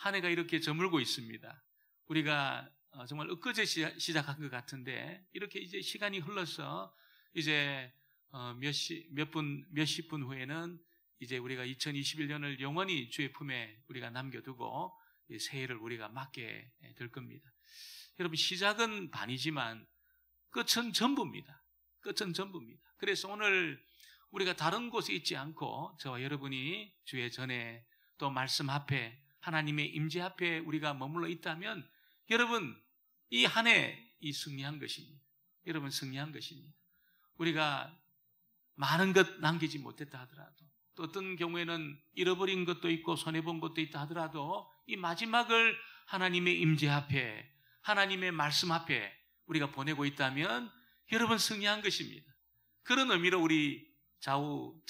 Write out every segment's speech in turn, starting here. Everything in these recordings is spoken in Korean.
한 해가 이렇게 저물고 있습니다. 우리가 정말 엊그제 시작한 것 같은데 이렇게 이제 시간이 흘러서 이제 몇십 분 후에는 이제 우리가 2021년을 영원히 주의 품에 우리가 남겨두고 새해를 우리가 맞게 될 겁니다. 여러분, 시작은 반이지만 끝은 전부입니다. 끝은 전부입니다. 그래서 오늘 우리가 다른 곳에 있지 않고 저와 여러분이 주의 전에 또 말씀 앞에 하나님의 임재 앞에 우리가 머물러 있다면 여러분, 이 한 해 이 승리한 것입니다. 여러분, 승리한 것입니다. 우리가 많은 것 남기지 못했다 하더라도, 또 어떤 경우에는 잃어버린 것도 있고 손해본 것도 있다 하더라도 이 마지막을 하나님의 임재 앞에, 하나님의 말씀 앞에 우리가 보내고 있다면 여러분, 승리한 것입니다. 그런 의미로 우리 전후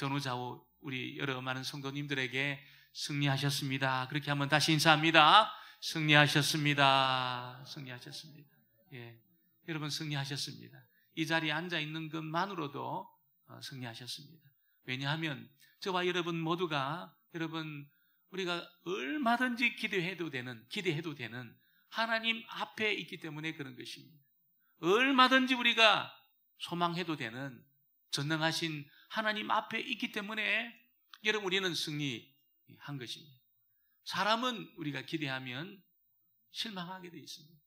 우리 여러 많은 성도님들에게 승리하셨습니다, 그렇게 한번 다시 인사합니다. 승리하셨습니다. 승리하셨습니다. 예, 여러분, 승리하셨습니다. 이 자리에 앉아 있는 것만으로도 승리하셨습니다. 왜냐하면 저와 여러분 모두가, 여러분, 우리가 얼마든지 기대해도 되는 하나님 앞에 있기 때문에 그런 것입니다. 얼마든지 우리가 소망해도 되는 전능하신 하나님 앞에 있기 때문에 여러분, 우리는 승리한 것입니다. 사람은 우리가 기대하면 실망하게 되어 있습니다.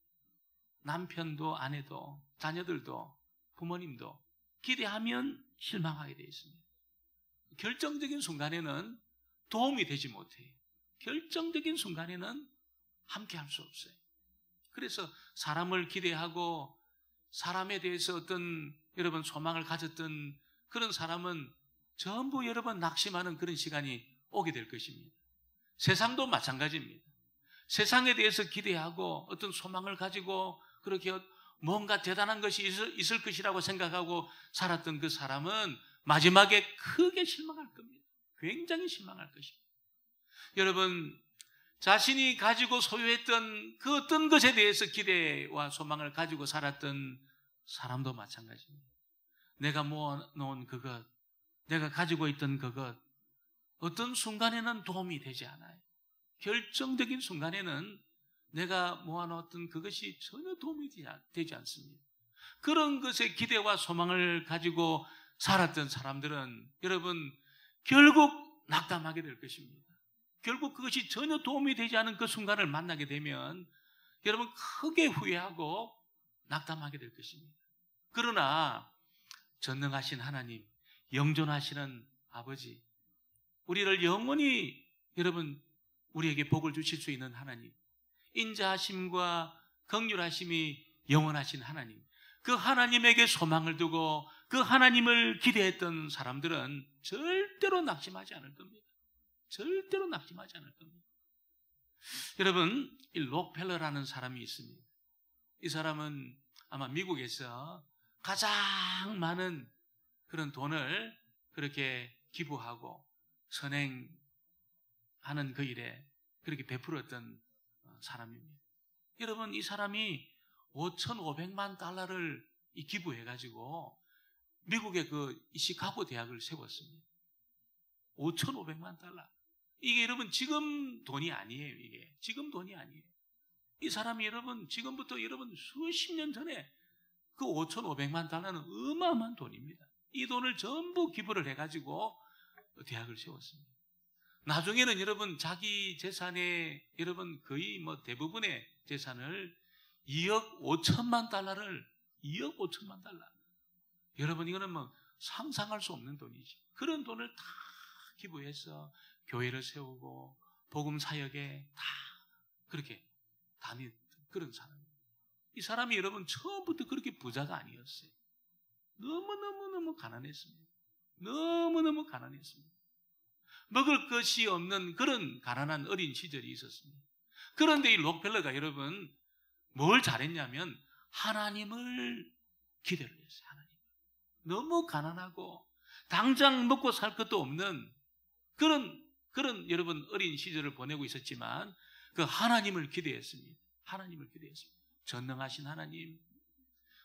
남편도 아내도 자녀들도 부모님도 기대하면 실망하게 되어 있습니다. 결정적인 순간에는 도움이 되지 못해요. 결정적인 순간에는 함께할 수 없어요. 그래서 사람을 기대하고 사람에 대해서 어떤 여러분 소망을 가졌던 그런 사람은 전부 여러분 낙심하는 그런 시간이 오게 될 것입니다. 세상도 마찬가지입니다. 세상에 대해서 기대하고 어떤 소망을 가지고 그렇게 뭔가 대단한 것이 있을 것이라고 생각하고 살았던 그 사람은 마지막에 크게 실망할 겁니다. 굉장히 실망할 것입니다. 여러분, 자신이 가지고 소유했던 그 어떤 것에 대해서 기대와 소망을 가지고 살았던 사람도 마찬가지입니다. 내가 모아놓은 그것, 내가 가지고 있던 그것, 어떤 순간에는 도움이 되지 않아요. 결정적인 순간에는 내가 모아놓았던 그것이 전혀 도움이 되지 않습니다. 그런 것에 기대와 소망을 가지고 살았던 사람들은 여러분, 결국 낙담하게 될 것입니다. 결국 그것이 전혀 도움이 되지 않은 그 순간을 만나게 되면 여러분, 크게 후회하고 낙담하게 될 것입니다. 그러나 전능하신 하나님, 영존하시는 아버지, 우리를 영원히 여러분 우리에게 복을 주실 수 있는 하나님, 인자하심과 긍휼하심이 영원하신 하나님, 그 하나님에게 소망을 두고 그 하나님을 기대했던 사람들은 절대로 낙심하지 않을 겁니다. 절대로 낙심하지 않을 겁니다. 여러분, 이 록펠러라는 사람이 있습니다. 이 사람은 아마 미국에서 가장 많은 그런 돈을 그렇게 기부하고 선행하는 그 일에 그렇게 베풀었던 사람입니다. 여러분, 이 사람이 5,500만 달러를 기부해가지고 미국의 그 시카고 대학을 세웠습니다. 5,500만 달러. 이게 여러분 지금 돈이 아니에요. 이게 지금 돈이 아니에요. 이 사람이 여러분 지금부터 여러분 수십 년 전에 그 5,500만 달러는 어마어마한 돈입니다. 이 돈을 전부 기부를 해가지고 대학을 세웠습니다. 나중에는 여러분 자기 재산의 여러분 거의 대부분의 재산을 2억 5천만 달러를 2억 5천만 달러. 여러분, 이거는 상상할 수 없는 돈이지. 그런 돈을 다 기부해서 교회를 세우고 복음 사역에 다 그렇게 다녔던 그런 사람입니다. 이 사람이 여러분 처음부터 그렇게 부자가 아니었어요. 너무너무 가난했습니다. 너무너무 가난했습니다. 먹을 것이 없는 그런 가난한 어린 시절이 있었습니다. 그런데 이 록펠러가 여러분 뭘 잘했냐면 하나님을 기대를 했어요. 하나님. 너무 가난하고 당장 먹고 살 것도 없는 그런 여러분 어린 시절을 보내고 있었지만 그 하나님을 기대했습니다. 하나님을 기대했습니다. 전능하신 하나님,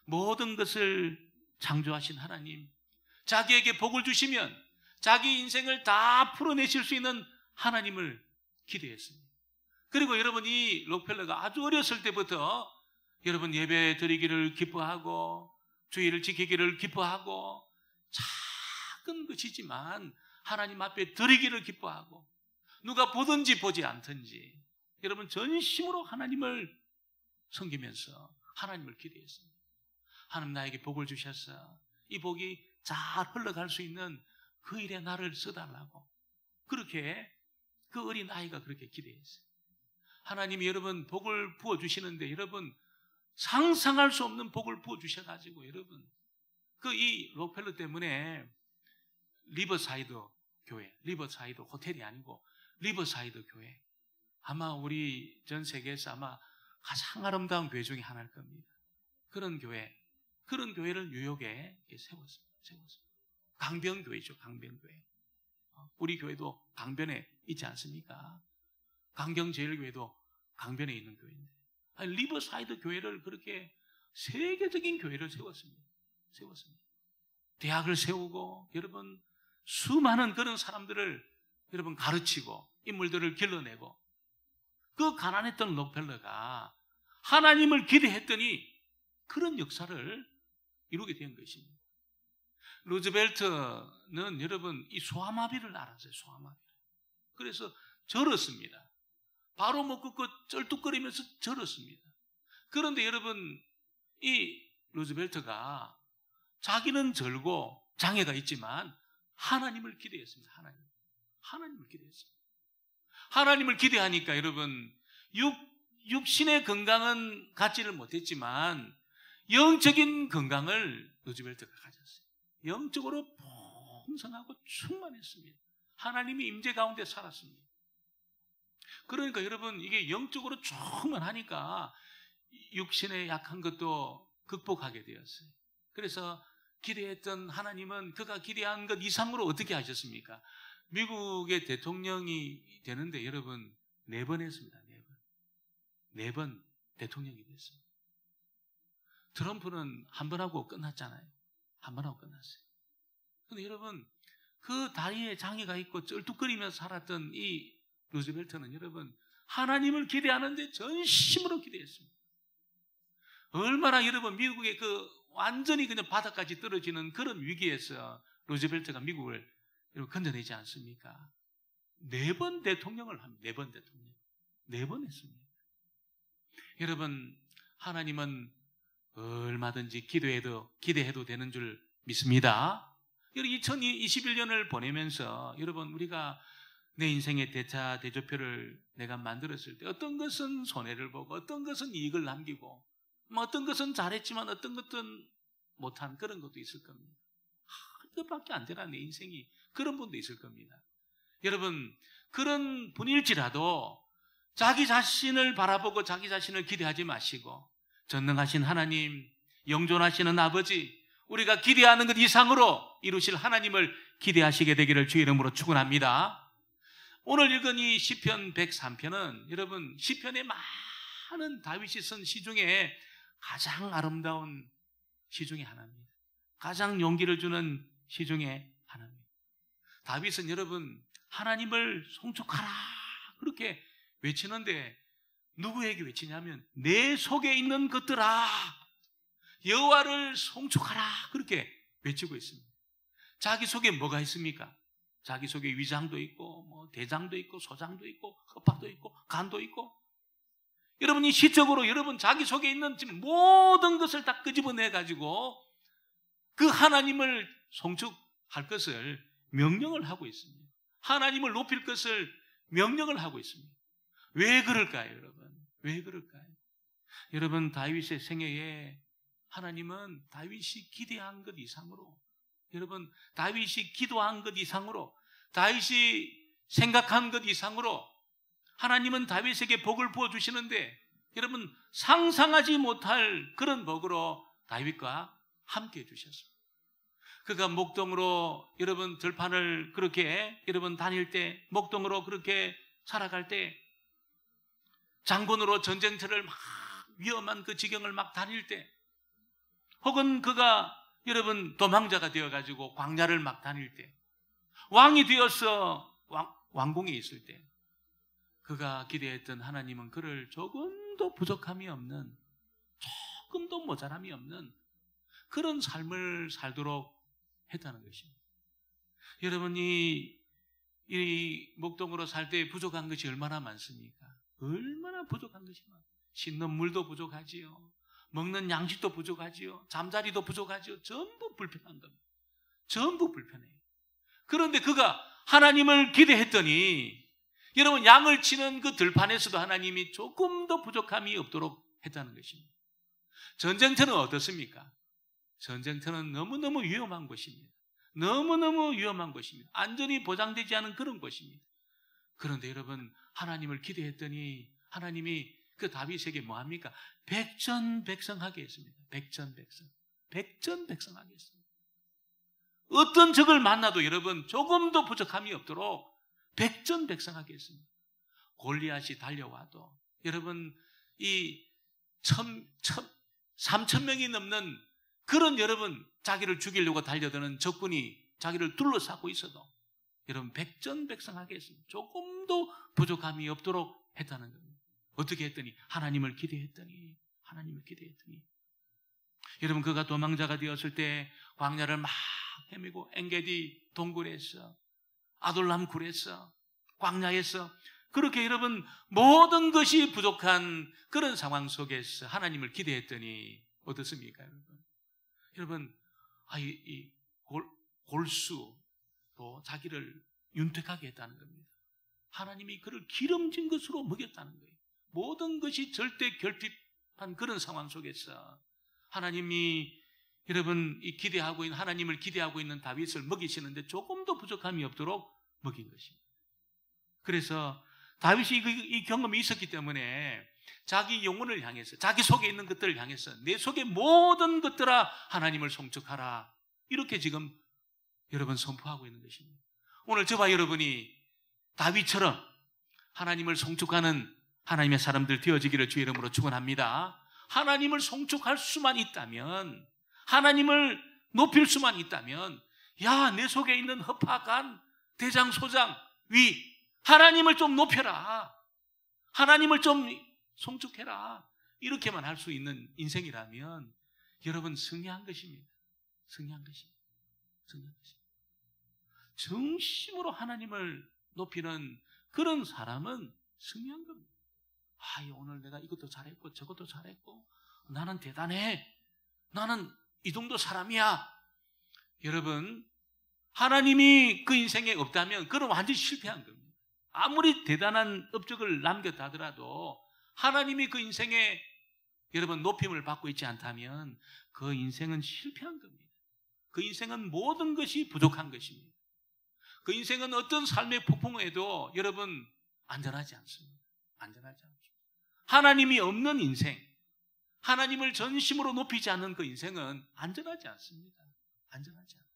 모든 것을 창조하신 하나님, 자기에게 복을 주시면 자기 인생을 다 풀어내실 수 있는 하나님을 기대했습니다. 그리고 여러분 이 록펠러가 아주 어렸을 때부터 여러분 예배 드리기를 기뻐하고 주의를 지키기를 기뻐하고 작은 것이지만 하나님 앞에 드리기를 기뻐하고 누가 보든지 보지 않든지 여러분 전심으로 하나님을 섬기면서 하나님을 기대했습니다. 하나님 나에게 복을 주셔서 이 복이 잘 흘러갈 수 있는 그 일에 나를 써달라고 그렇게 그 어린 아이가 그렇게 기대했어요. 하나님이 여러분 복을 부어주시는데 여러분 상상할 수 없는 복을 부어주셔가지고 여러분 그 이 록펠러 때문에 리버사이드 교회, 리버사이드 호텔이 아니고 리버사이드 교회 아마 우리 전 세계에서 아마 가장 아름다운 교회 중에 하나일 겁니다. 그런 교회를 뉴욕에 세웠습니다. 강변교회죠. 강변교회. 우리 교회도 강변에 있지 않습니까? 강경제일교회도 강변에 있는 교회인데 리버사이드 교회를 그렇게 세계적인 교회를 세웠습니다. 대학을 세우고 여러분 수많은 그런 사람들을 여러분 가르치고 인물들을 길러내고 그 가난했던 록펠러가 하나님을 기대했더니 그런 역사를 이루게 된 것입니다. 루즈벨트는 여러분 이 소아마비를 알았어요. 소아마비. 그래서 절었습니다. 바로 못 걷고 쩔뚝거리면서 절었습니다. 그런데 여러분 이 루즈벨트가 자기는 절고 장애가 있지만 하나님을 기대했습니다. 하나님을 기대했습니다. 하나님을 기대하니까 여러분 육신의 건강은 갖지를 못했지만 영적인 건강을 루즈벨트가 가졌어요. 영적으로 풍성하고 충만했습니다. 하나님의 임재 가운데 살았습니다. 그러니까 여러분 이게 영적으로 충만하니까 육신의 약한 것도 극복하게 되었어요. 그래서 기대했던 하나님은 그가 기대한 것 이상으로 어떻게 하셨습니까? 미국의 대통령이 되는데 여러분 4번 했습니다. 4번 대통령이 됐습니다. 트럼프는 한 번 하고 끝났잖아요. 한 번 하고 끝났어요. 그런데 여러분 그 다리에 장애가 있고 쩔뚝거리면서 살았던 이 루즈벨트는 여러분 하나님을 기대하는데 전심으로 기대했습니다. 얼마나 여러분 미국의 그 완전히 그냥 바닥까지 떨어지는 그런 위기에서 루즈벨트가 미국을 건져내지 않습니까? 4번 대통령을 합니다. 4번 대통령. 4번 했습니다. 여러분 하나님은 얼마든지 기대해도 되는 줄 믿습니다. 2021년을 보내면서 여러분 우리가 내 인생의 대조표를 내가 만들었을 때 어떤 것은 손해를 보고 어떤 것은 이익을 남기고 어떤 것은 잘했지만 어떤 것은 못한 그런 것도 있을 겁니다. 이것밖에 안 되나 내 인생이 그런 분도 있을 겁니다. 여러분 그런 분일지라도 자기 자신을 바라보고 자기 자신을 기대하지 마시고 전능하신 하나님, 영존하시는 아버지, 우리가 기대하는 것 이상으로 이루실 하나님을 기대하시게 되기를 주의 이름으로 축원합니다. 오늘 읽은 이 시편 103편은 여러분 시편의 많은 다윗이 쓴 시 중에 가장 아름다운 시 중에 하나입니다. 가장 용기를 주는 시 중에 하나입니다. 다윗은 여러분 하나님을 송축하라 그렇게 외치는데 누구에게 외치냐면 내 속에 있는 것들아 여호와를 송축하라 그렇게 외치고 있습니다. 자기 속에 뭐가 있습니까? 자기 속에 위장도 있고 뭐 대장도 있고 소장도 있고 흡합도 있고 간도 있고 여러분이 시적으로 여러분 자기 속에 있는 지금 모든 것을 다 끄집어내 가지고 그 하나님을 송축할 것을 명령을 하고 있습니다. 하나님을 높일 것을 명령을 하고 있습니다. 왜 그럴까요, 여러분? 왜 그럴까요? 여러분 다윗의 생애에 하나님은 다윗이 기대한 것 이상으로 여러분 다윗이 기도한 것 이상으로 다윗이 생각한 것 이상으로 하나님은 다윗에게 복을 부어주시는데 여러분 상상하지 못할 그런 복으로 다윗과 함께 해주셨습니다. 그가 목동으로 여러분 들판을 그렇게 여러분 다닐 때 목동으로 그렇게 살아갈 때 장군으로 전쟁터를 막 위험한 그 지경을 막 다닐 때 혹은 그가 여러분 도망자가 되어가지고 광야를 막 다닐 때 왕이 되어서 왕궁에 있을 때 그가 기대했던 하나님은 그를 조금도 부족함이 없는, 조금도 모자람이 없는 그런 삶을 살도록 했다는 것입니다. 여러분이 이 목동으로 살 때 부족한 것이 얼마나 많습니까? 얼마나 부족한 것이 많아요. 씻는 물도 부족하지요. 먹는 양식도 부족하지요. 잠자리도 부족하지요. 전부 불편한 겁니다. 전부 불편해요. 그런데 그가 하나님을 기대했더니 여러분 양을 치는 그 들판에서도 하나님이 조금 더 부족함이 없도록 했다는 것입니다. 전쟁터는 어떻습니까? 전쟁터는 너무너무 위험한 곳입니다. 너무너무 위험한 곳입니다. 안전이 보장되지 않은 그런 곳입니다. 그런데 여러분 하나님을 기대했더니 하나님이 그 다윗에게 뭐합니까? 백전백성하게 했습니다. 백전백성하게 했습니다. 어떤 적을 만나도 여러분 조금도 부족함이 없도록 백전백성하게 했습니다. 골리앗이 달려와도 여러분 이 3,000명이 넘는 그런 여러분 자기를 죽이려고 달려드는 적군이 자기를 둘러싸고 있어도 여러분 백전백성하게 했습니다. 조금도 부족함이 없도록 했다는 겁니다. 어떻게 했더니 하나님을 기대했더니 여러분 그가 도망자가 되었을 때 광야를 막 헤매고 엔게디 동굴에서 아돌람 굴에서 광야에서 그렇게 여러분 모든 것이 부족한 그런 상황 속에서 하나님을 기대했더니 어떻습니까 여러분 이 골수로 자기를 윤택하게 했다는 겁니다. 하나님이 그를 기름진 것으로 먹였다는 거예요. 모든 것이 절대 결핍한 그런 상황 속에서 하나님이 여러분 기대하고 있는 하나님을 기대하고 있는 다윗을 먹이시는데 조금도 부족함이 없도록 먹인 것입니다. 그래서 다윗이 이 경험이 있었기 때문에 자기 영혼을 향해서 자기 속에 있는 것들을 향해서 내 속의 모든 것들아 하나님을 송축하라 이렇게 지금 여러분 선포하고 있는 것입니다. 오늘 저와 여러분이 다윗처럼 하나님을 송축하는 하나님의 사람들 되어지기를 주의 이름으로 축원합니다. 하나님을 송축할 수만 있다면 하나님을 높일 수만 있다면 내 속에 있는 허파간 대장 소장 위 하나님을 좀 높여라. 하나님을 좀 송축해라. 이렇게만 할 수 있는 인생이라면 여러분 승리한 것입니다. 승리한 것입니다. 정심으로 하나님을 높이는 그런 사람은 승리한 겁니다. 오늘 내가 이것도 잘했고 저것도 잘했고 나는 대단해. 나는 이 정도 사람이야. 여러분 하나님이 그 인생에 없다면 그건 완전히 실패한 겁니다. 아무리 대단한 업적을 남겼다 하더라도 하나님이 그 인생에 여러분 높임을 받고 있지 않다면 그 인생은 실패한 겁니다. 그 인생은 모든 것이 부족한 것입니다. 그 인생은 어떤 삶의 폭풍에도 여러분 안전하지 않습니다. 안전하지 않습니다. 하나님이 없는 인생, 하나님을 전심으로 높이지 않는 그 인생은 안전하지 않습니다. 안전하지 않아요.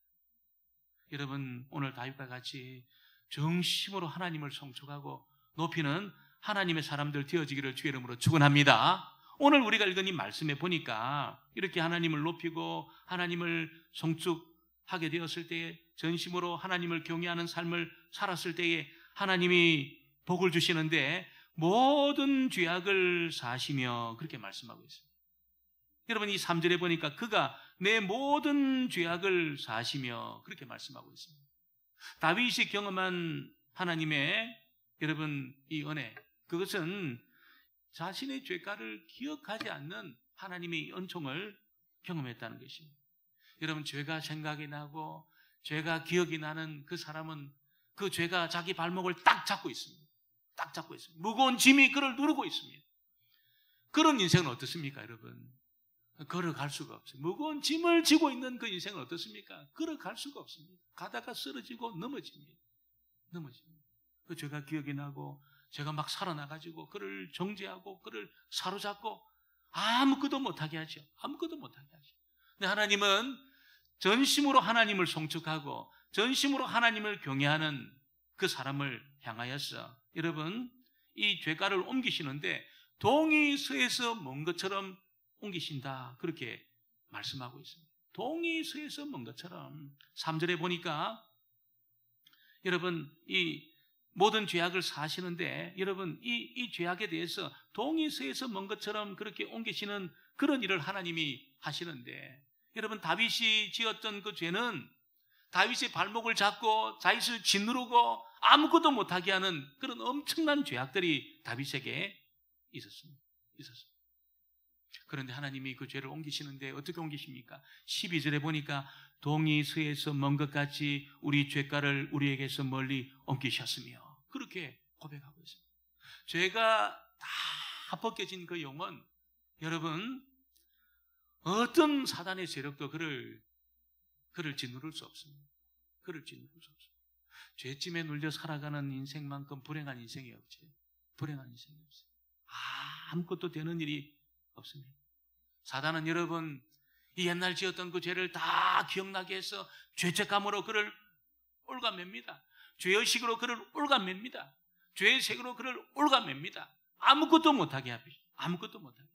여러분 오늘 다윗과 같이 정심으로 하나님을 송축하고 높이는 하나님의 사람들 되어지기를 주의 이름으로 축원합니다. 오늘 우리가 읽은 이 말씀에 보니까 이렇게 하나님을 높이고 하나님을 송축하게 되었을 때에 전심으로 하나님을 경외하는 삶을 살았을 때에 하나님이 복을 주시는데 모든 죄악을 사하시며 그렇게 말씀하고 있습니다. 여러분 이 3절에 보니까 그가 내 모든 죄악을 사하시며 그렇게 말씀하고 있습니다. 다윗이 경험한 하나님의 여러분 이 은혜, 그것은 자신의 죄가를 기억하지 않는 하나님의 은총을 경험했다는 것입니다. 여러분 죄가 생각이 나고 죄가 기억이 나는 그 사람은 그 죄가 자기 발목을 딱 잡고 있습니다. 딱 잡고 있습니다. 무거운 짐이 그를 누르고 있습니다. 그런 인생은 어떻습니까 여러분? 걸어갈 수가 없어요. 무거운 짐을 지고 있는 그 인생은 어떻습니까? 걸어갈 수가 없습니다. 가다가 쓰러지고 넘어집니다. 그 죄가 기억이 나고 죄가 막 살아나가지고 그를 정죄하고 그를 사로잡고 아무것도 못하게 하죠. 근데 하나님은 전심으로 하나님을 송축하고 전심으로 하나님을 경외하는 그 사람을 향하여서 여러분 이 죄가를 옮기시는데 동이 서에서 먼 것처럼 옮기신다 그렇게 말씀하고 있습니다. 동이 서에서 먼 것처럼 3절에 보니까 여러분 이 모든 죄악을 사시는데 여러분 이 죄악에 대해서 동이서에서 먼 것처럼 그렇게 옮기시는 그런 일을 하나님이 하시는데 여러분 다윗이 지었던 그 죄는 다윗의 발목을 잡고 다윗을 짓누르고 아무것도 못하게 하는 그런 엄청난 죄악들이 다윗에게 있었습니다. 그런데 하나님이 그 죄를 옮기시는데 어떻게 옮기십니까? 12절에 보니까 동이 서에서 먼 것 같이 우리 죄가를 우리에게서 멀리 옮기셨으며 그렇게 고백하고 있습니다. 죄가 다 벗겨진 그 영혼, 여러분 어떤 사단의 세력도 그를 짓누를 수 없습니다. 그를 짓누를 수 없습니다. 죄짐에 눌려 살아가는 인생만큼 불행한 인생이 없지. 불행한 인생이 없어요. 아무것도 되는 일이 없습니다. 사단은 여러분 이 옛날 지었던 그 죄를 다 기억나게 해서 죄책감으로 그를 올가맵니다. 죄의식으로 그를 올가맵니다. 죄의 색으로 그를 올가맵니다. 아무것도 못하게 합니다. 아무것도 못하게.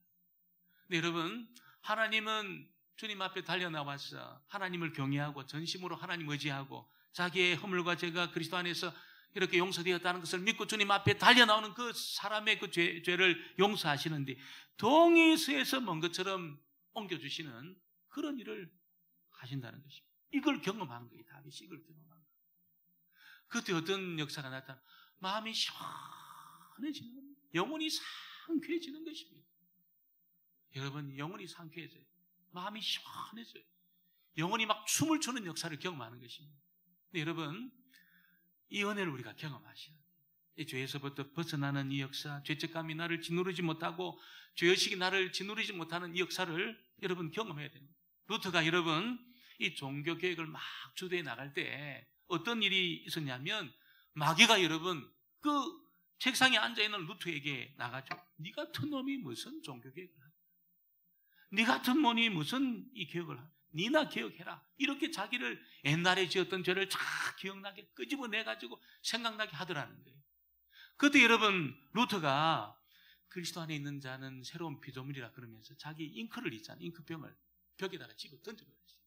근데 여러분 하나님은 주님 앞에 달려나와서 하나님을 경외하고 전심으로 하나님 의지하고 자기의 허물과 죄가 그리스도 안에서 이렇게 용서되었다는 것을 믿고 주님 앞에 달려나오는 그 사람의 그 죄를 용서하시는데 동이서에서 먼 것처럼 옮겨주시는 그런 일을 하신다는 것입니다. 이걸 경험한 거예요. 다윗이 이걸 경험한 거예요. 그때 어떤 역사가 나타나 마음이 시원해지는 겁니다. 영혼이 상쾌해지는 것입니다. 여러분 영혼이 상쾌해져요. 마음이 시원해져요. 영혼이 막 춤을 추는 역사를 경험하는 것입니다. 근데 여러분 이 은혜를 우리가 경험하셔야 돼요. 이 죄에서부터 벗어나는 이 역사, 죄책감이 나를 짓누르지 못하고 죄의식이 나를 짓누르지 못하는 이 역사를 여러분 경험해야 됩니다. 루터가 여러분 이 종교개혁을 막 주도해 나갈 때 어떤 일이 있었냐면 마귀가 여러분 그 책상에 앉아있는 루터에게 나가죠. 네 같은 놈이 무슨 종교개혁을 하냐. 네 같은 놈이 무슨 이 개혁을 하냐. 니나 개혁해라. 이렇게 자기를 옛날에 지었던 죄를 다 기억나게 끄집어내가지고 생각나게 하더라는 거예요. 그때 여러분 루터가 그리스도 안에 있는 자는 새로운 피조물이라 그러면서 자기 잉크를 있잖아요. 잉크병을 벽에다가 집어 던져버렸어요.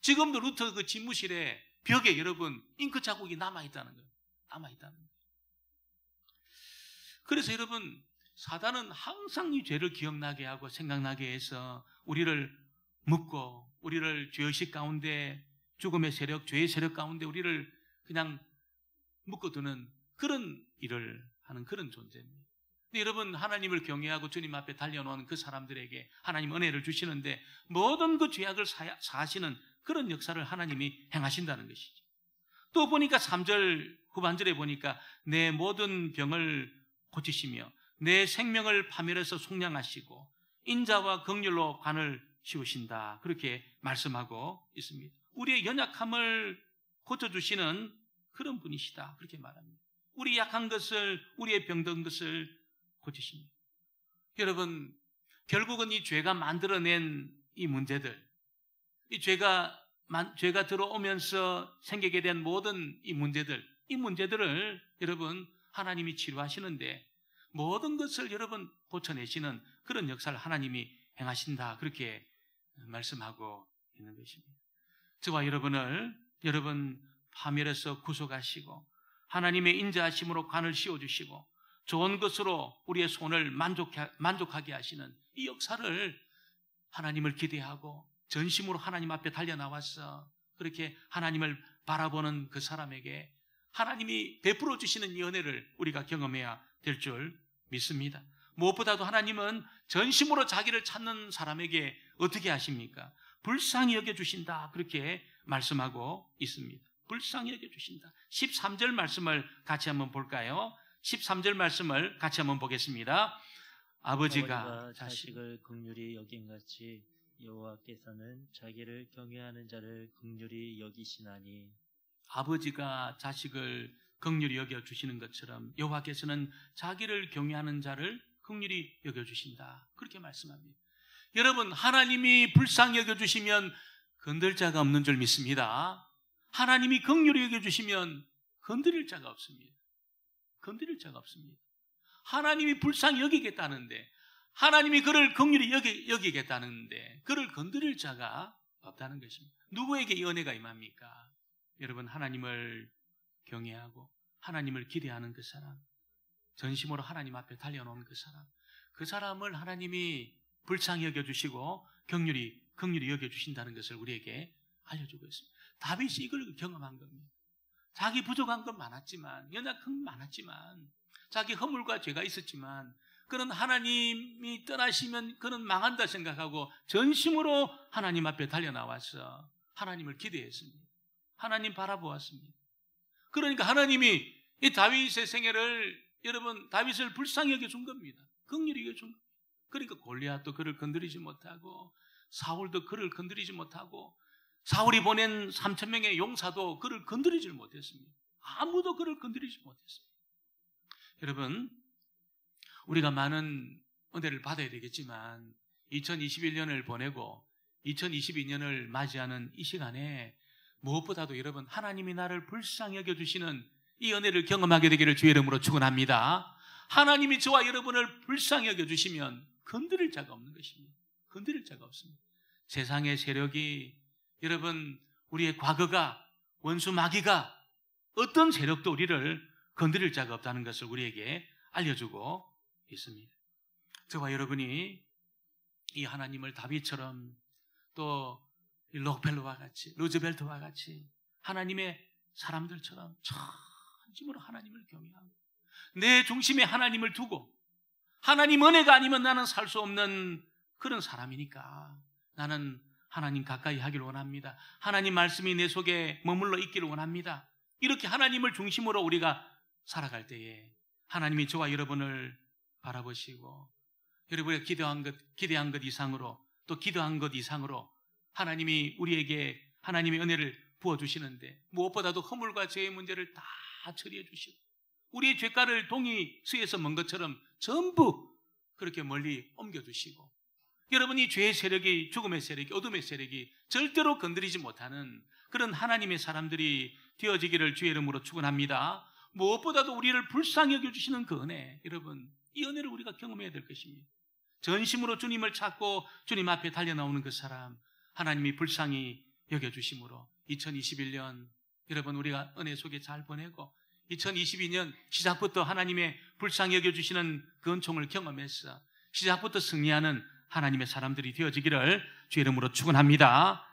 지금도 루터 그 집무실에 벽에 여러분 잉크 자국이 남아있다는 거예요. 남아있다는 거예요. 그래서 여러분 사단은 항상 이 죄를 기억나게 하고 생각나게 해서 우리를 묶고 우리를 죄의식 가운데 죽음의 세력, 죄의 세력 가운데 우리를 그냥 묶어두는 그런 일을 하는 그런 존재입니다. 근데 여러분 하나님을 경외하고 주님 앞에 달려놓은 그 사람들에게 하나님 은혜를 주시는데 모든 그 죄악을 사하시는 그런 역사를 하나님이 행하신다는 것이죠. 또 보니까 3절 후반절에 보니까 내 모든 병을 고치시며 내 생명을 파멸해서 속량하시고 인자와 긍휼로 관을 씌우신다. 그렇게 말씀하고 있습니다. 우리의 연약함을 고쳐주시는 그런 분이시다. 그렇게 말합니다. 우리 약한 것을, 우리의 병든 것을 고치십니다. 여러분, 결국은 이 죄가 만들어낸 이 문제들, 이 죄가 들어오면서 생기게 된 모든 이 문제들을 여러분 하나님이 치료하시는데 모든 것을 여러분 고쳐내시는 그런 역사를 하나님이 행하신다. 그렇게 말씀하고 있는 것입니다. 저와 여러분을 여러분 파멸해서 구속하시고 하나님의 인자하심으로 관을 씌워주시고 좋은 것으로 우리의 손을 만족하게 하시는 이 역사를 하나님을 기대하고 전심으로 하나님 앞에 달려나와서 그렇게 하나님을 바라보는 그 사람에게 하나님이 베풀어 주시는 이 은혜를 우리가 경험해야 될 줄 믿습니다. 무엇보다도 하나님은 전심으로 자기를 찾는 사람에게 어떻게 하십니까? 불쌍히 여겨주신다. 그렇게 말씀하고 있습니다. 불쌍히 여겨주신다. 13절 말씀을 같이 한번 볼까요? 13절 말씀을 같이 한번 보겠습니다. 아버지가 자식을 긍휼히 여김같이 여호와께서는 자기를 경외하는 자를 긍휼히 여기시나니 아버지가 자식을 긍휼히 여겨주시는 것처럼 여호와께서는 자기를 경외하는 자를 긍휼히 여겨주신다. 그렇게 말씀합니다. 여러분 하나님이 불쌍히 여겨주시면 건들 자가 없는 줄 믿습니다. 하나님이 긍휼히 여겨주시면 건드릴 자가 없습니다. 건드릴 자가 없습니다. 하나님이 불쌍히 여기겠다는데 하나님이 그를 긍휼히 여기겠다는데 그를 건드릴 자가 없다는 것입니다. 누구에게 이 은혜가 임합니까? 여러분 하나님을 경외하고 하나님을 기대하는 그 사람, 전심으로 하나님 앞에 달려놓은 그 사람을 하나님이 불쌍히 여겨주시고 긍휼히 여겨주신다는 것을 우리에게 알려주고 있습니다. 다윗이 이걸 경험한 겁니다. 자기 부족한 건 많았지만, 연약한 건 많았지만, 자기 허물과 죄가 있었지만, 그는 하나님이 떠나시면 그는 망한다 생각하고 전심으로 하나님 앞에 달려나와서 하나님을 기대했습니다. 하나님 바라보았습니다. 그러니까 하나님이 이 다윗의 생애를, 여러분, 다윗을 불쌍히 여겨준 겁니다. 긍휼히 여겨준 겁니다. 그러니까 골리앗도 그를 건드리지 못하고, 사울도 그를 건드리지 못하고, 사울이 보낸 3,000명의 용사도 그를 건드리지 못했습니다. 아무도 그를 건드리지 못했습니다. 여러분, 우리가 많은 은혜를 받아야 되겠지만 2021년을 보내고 2022년을 맞이하는 이 시간에 무엇보다도 여러분, 하나님이 나를 불쌍히 여겨주시는 이 은혜를 경험하게 되기를 주의 이름으로 축원합니다. 하나님이 저와 여러분을 불쌍히 여겨주시면 건드릴 자가 없는 것입니다. 건드릴 자가 없습니다. 세상의 세력이, 여러분, 우리의 과거가, 원수 마귀가, 어떤 세력도 우리를 건드릴 자가 없다는 것을 우리에게 알려주고 있습니다. 저와 여러분이 이 하나님을 다윗처럼, 또 록펠러와 같이, 루즈벨트와 같이 하나님의 사람들처럼 전심으로 하나님을 경외하고 내 중심에 하나님을 두고, 하나님 은혜가 아니면 나는 살 수 없는 그런 사람이니까 나는 하나님 가까이 하기를 원합니다. 하나님 말씀이 내 속에 머물러 있기를 원합니다. 이렇게 하나님을 중심으로 우리가 살아갈 때에 하나님이 저와 여러분을 바라보시고, 여러분이 기대한 것 이상으로, 또 기도한 것 이상으로 하나님이 우리에게 하나님의 은혜를 부어주시는데, 무엇보다도 허물과 죄의 문제를 다 처리해 주시고 우리의 죄가를 동이 수에서 먼 것처럼 전부 그렇게 멀리 옮겨주시고, 여러분이 죄의 세력이, 죽음의 세력이, 어둠의 세력이 절대로 건드리지 못하는 그런 하나님의 사람들이 되어지기를 주의 이름으로 축원합니다. 무엇보다도 우리를 불쌍히 여겨주시는 그 은혜, 여러분, 이 은혜를 우리가 경험해야 될 것입니다. 전심으로 주님을 찾고 주님 앞에 달려나오는 그 사람, 하나님이 불쌍히 여겨주심으로 2021년 여러분, 우리가 은혜 속에 잘 보내고 2022년 시작부터 하나님의 불쌍히 여겨주시는 그 은총을 경험해서 시작부터 승리하는 하나님의 사람들이 되어지기를 주의 이름으로 축원합니다.